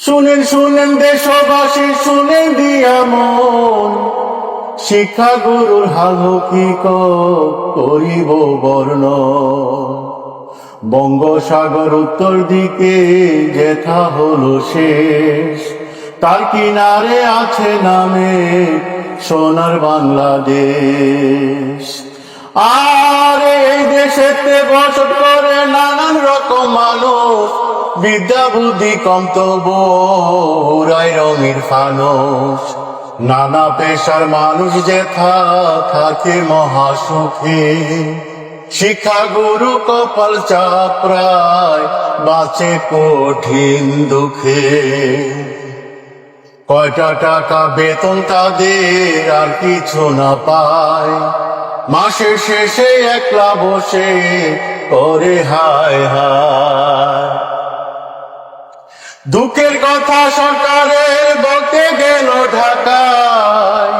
শুনেন শুনেন দেশবাসী, শুনেন দিয়া মন, শিক্ষা গুরুর হালকিক করিব বর্ণ। বঙ্গোসাগর উত্তর দিকে যেথা হলো শেষ, তার কিনারে আছে নামে সোনার বাংলাদেশ। আর এই দেশেতে বসত করে নানান রকম মানুষ, বিদ্যা বুদ্ধি কম তবু উড়ায় রঙের ফানুষ। নানা পেশার মানুষ যেথা থাকে মহাসুখে, শিক্ষা গুরু কপাল চাপড়ায় বাঁচে কঠিন দুঃখে। কয়টা টাকা বেতন তাদের আর কিছু না পায়, মাসের শেষে একলা বসে করে হায় হায়। দুঃখের কথা সরকারের বলতে গেল ঢাকায়,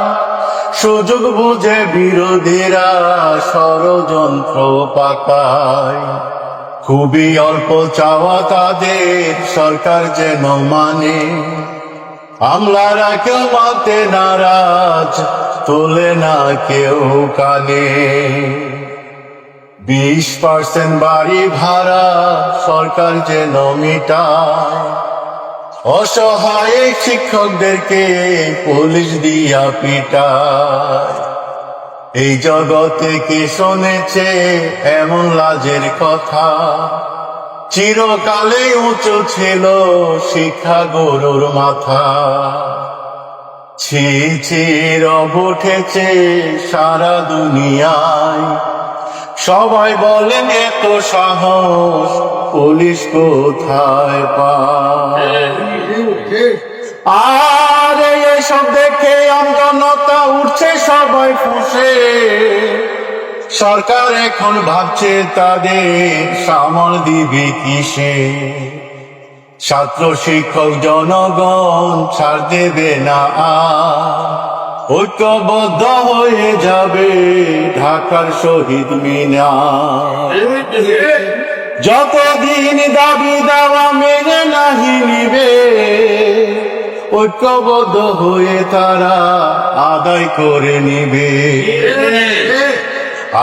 সুযোগ বুঝে বিরোধীরা ষড়যন্ত্র পাকায়। খুবই অল্প চাওয়া তাদের, সরকার যেন মানে, আমলারা কেউ মানতে নারাজ, তোলে না কেউ কানে। 20% বাড়ি ভাড়া সরকার যেন মিটায়, অসহায় শিক্ষকদেরকে পুলিশ দিয়া পিটায়। এই জগতে কে শুনেছে এমন লাজের কথা, চিরকালে উঁচু ছিল শিক্ষা গুরুর মাথা। ছি ছি রব উঠেছে সারা দুনিয়ায়, সবাই বলেন এত সাহস পুলিশ কোথায় পায়। আর এইসব দেখে আমজনতা উঠছে সবাই ফুঁসে, সরকার এখন ভাবছে তাদের সামাল দিবে কিসে। ছাত্র শিক্ষক জনগণ ছাড় দেবে না আর, ঐক্যবদ্ধ হয়ে যাবে ঢাকার শহীদ মিনার। যতদিন দাবি দাওয়া মেনে নাহি নিবে, ঐক্যবদ্ধ হয়ে তারা আদায় করে নিবে।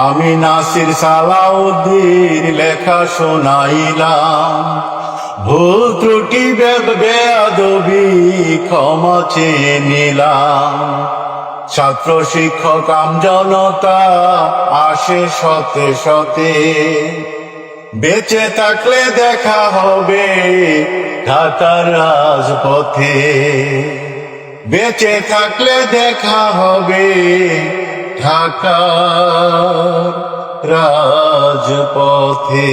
আমি নাসির সালাউদ্দিন লেখা শোনাইলাম, ভুল ত্রুটি বেয়াদবি ক্ষমা চেয়ে নিলাম। ছাত্র শিক্ষক আমজনতা আসে শতে শতে, বেঁচে থাকলে দেখা হবে ঢাকার রাজপথে। বেঁচে থাকলে দেখা হবে ঢাকার রাজপথে।